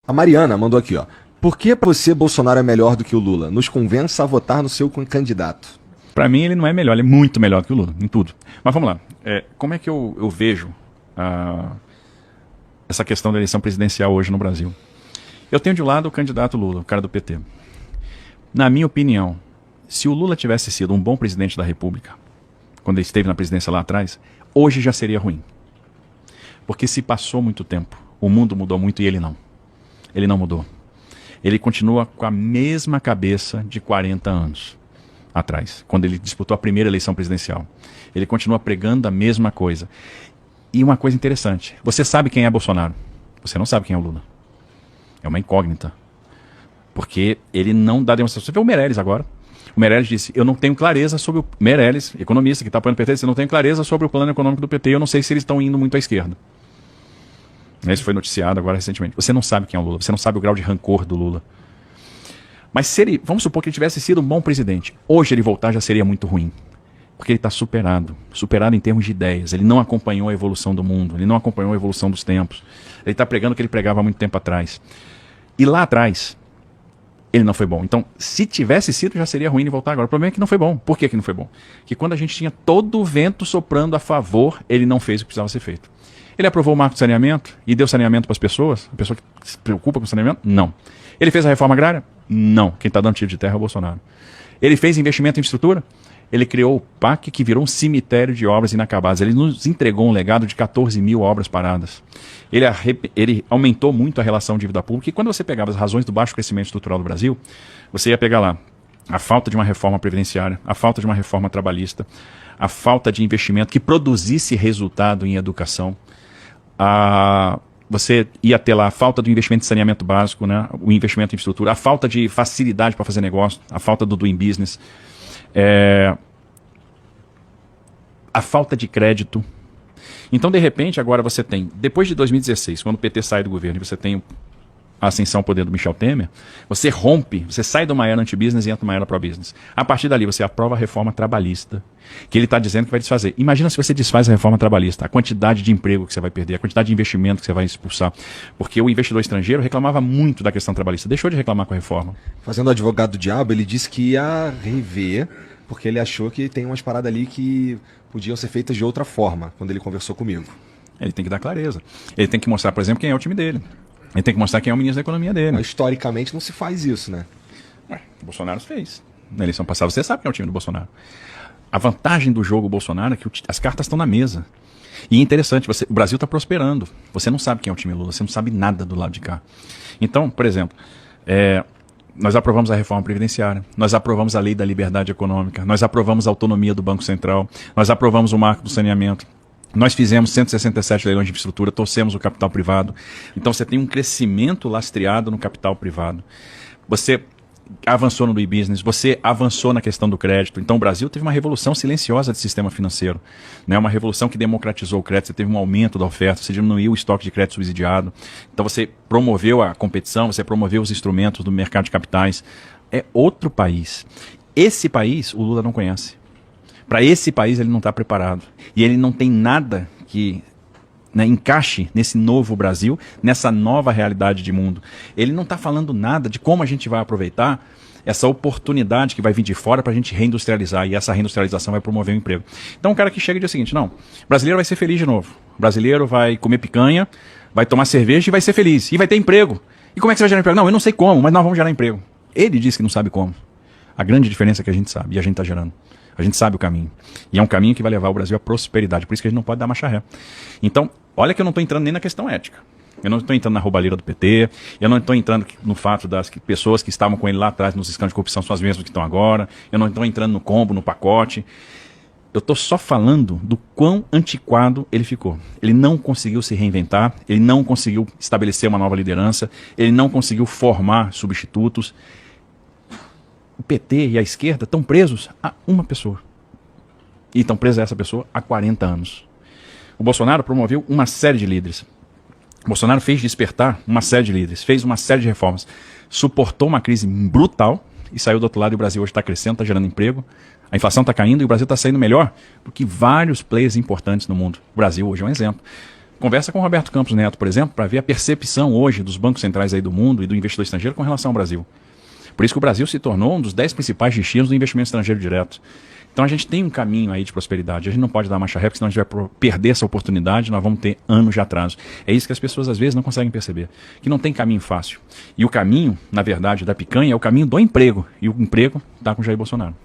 A Mariana mandou aqui, ó. Por que pra você Bolsonaro é melhor do que o Lula? Nos convença a votar no seu candidato. Para mim ele não é melhor, ele é muito melhor do que o Lula, em tudo. Mas vamos lá, como é que eu vejo essa questão da eleição presidencial hoje no Brasil? Eu tenho de um lado o candidato Lula, o cara do PT. Na minha opinião, se o Lula tivesse sido um bom presidente da República, quando ele esteve na presidência lá atrás, hoje já seria ruim. Porque se passou muito tempo, o mundo mudou muito e ele não. Ele não mudou. Ele continua com a mesma cabeça de 40 anos atrás, quando ele disputou a primeira eleição presidencial. Ele continua pregando a mesma coisa. E uma coisa interessante, você sabe quem é Bolsonaro, você não sabe quem é o Lula. É uma incógnita. Porque ele não dá demonstração. Você vê o Meirelles agora. O Meirelles disse, eu não tenho clareza sobre o... Meirelles, economista que está apoiando o PT, disse, eu não tenho clareza sobre o plano econômico do PT, eu não sei se eles estão indo muito à esquerda. Isso foi noticiado agora recentemente. Você não sabe quem é o Lula, você não sabe o grau de rancor do Lula. Mas se ele, vamos supor que ele tivesse sido um bom presidente, hoje ele voltar já seria muito ruim. Porque ele está superado em termos de ideias. Ele não acompanhou a evolução do mundo, ele não acompanhou a evolução dos tempos. Ele está pregando o que ele pregava há muito tempo atrás. E lá atrás, ele não foi bom. Então, se tivesse sido, já seria ruim ele voltar agora. O problema é que não foi bom. Por que não foi bom? Que quando a gente tinha todo o vento soprando a favor, ele não fez o que precisava ser feito. Ele aprovou o marco de saneamento e deu saneamento para as pessoas? A pessoa que se preocupa com o saneamento? Não. Ele fez a reforma agrária? Não. Quem está dando tiro de terra é o Bolsonaro. Ele fez investimento em infraestrutura? Ele criou o PAC, que virou um cemitério de obras inacabadas. Ele nos entregou um legado de 14 mil obras paradas. Ele aumentou muito a relação dívida pública. E quando você pegava as razões do baixo crescimento estrutural do Brasil, você ia pegar lá a falta de uma reforma previdenciária, a falta de uma reforma trabalhista, a falta de investimento que produzisse resultado em educação. Você ia ter lá a falta do investimento em saneamento básico, né? O investimento em infraestrutura, a falta de facilidade para fazer negócio, a falta do doing business, a falta de crédito. Então, de repente, agora você tem, depois de 2016, quando o PT sai do governo e você tem a ascensão ao poder do Michel Temer, você rompe, você sai de uma era anti-business e entra numa era pró-business. A partir dali, você aprova a reforma trabalhista, que ele está dizendo que vai desfazer. Imagina se você desfaz a reforma trabalhista, a quantidade de emprego que você vai perder, a quantidade de investimento que você vai expulsar. Porque o investidor estrangeiro reclamava muito da questão trabalhista, deixou de reclamar com a reforma. Fazendo o advogado do diabo, ele disse que ia rever, porque ele achou que tem umas paradas ali que podiam ser feitas de outra forma, quando ele conversou comigo. Ele tem que dar clareza. Ele tem que mostrar, por exemplo, quem é o time dele. Ele tem que mostrar quem é o ministro da economia dele. Mas, historicamente não se faz isso, né? O Bolsonaro fez. Na eleição passada, você sabe quem é o time do Bolsonaro. A vantagem do jogo Bolsonaro é que as cartas estão na mesa. E é interessante, o Brasil está prosperando. Você não sabe quem é o time Lula, você não sabe nada do lado de cá. Então, por exemplo, nós aprovamos a reforma previdenciária, nós aprovamos a lei da liberdade econômica, nós aprovamos a autonomia do Banco Central, nós aprovamos o marco do saneamento. Nós fizemos 167 leilões de infraestrutura, torcemos o capital privado. Então você tem um crescimento lastreado no capital privado. Você avançou no e-business, você avançou na questão do crédito. Então o Brasil teve uma revolução silenciosa de sistema financeiro, né? Uma revolução que democratizou o crédito, você teve um aumento da oferta, você diminuiu o estoque de crédito subsidiado. Então você promoveu a competição, você promoveu os instrumentos do mercado de capitais. É outro país. Esse país o Lula não conhece. Para esse país ele não está preparado. E ele não tem nada que encaixe nesse novo Brasil, nessa nova realidade de mundo. Ele não está falando nada de como a gente vai aproveitar essa oportunidade que vai vir de fora para a gente reindustrializar. E essa reindustrialização vai promover o emprego. Então um cara que chega e diz o seguinte, não, o brasileiro vai ser feliz de novo. O brasileiro vai comer picanha, vai tomar cerveja e vai ser feliz. E vai ter emprego. E como é que você vai gerar emprego? Não, eu não sei como, mas nós vamos gerar emprego. Ele disse que não sabe como. A grande diferença é que a gente sabe e a gente está gerando. A gente sabe o caminho. E é um caminho que vai levar o Brasil à prosperidade. Por isso que a gente não pode dar marcha ré. Então, olha que eu não estou entrando nem na questão ética. Eu não estou entrando na roubalheira do PT. Eu não estou entrando no fato das pessoas que estavam com ele lá atrás nos escândalos de corrupção são as mesmas que estão agora. Eu não estou entrando no combo, no pacote. Eu estou só falando do quão antiquado ele ficou. Ele não conseguiu se reinventar. Ele não conseguiu estabelecer uma nova liderança. Ele não conseguiu formar substitutos. O PT e a esquerda estão presos a uma pessoa. E estão presos a essa pessoa há 40 anos. O Bolsonaro promoveu uma série de líderes. O Bolsonaro fez despertar uma série de líderes, fez uma série de reformas, suportou uma crise brutal e saiu do outro lado. E o Brasil hoje está crescendo, está gerando emprego, a inflação está caindo e o Brasil está saindo melhor do que vários players importantes no mundo. O Brasil hoje é um exemplo. Conversa com o Roberto Campos Neto, por exemplo, para ver a percepção hoje dos bancos centrais aí do mundo e do investidor estrangeiro com relação ao Brasil. Por isso que o Brasil se tornou um dos 10 principais destinos do investimento estrangeiro direto. Então a gente tem um caminho aí de prosperidade. A gente não pode dar marcha ré, porque senão a gente vai perder essa oportunidade, nós vamos ter anos de atraso. É isso que as pessoas às vezes não conseguem perceber, que não tem caminho fácil. E o caminho, na verdade, da picanha é o caminho do emprego. E o emprego está com Jair Bolsonaro.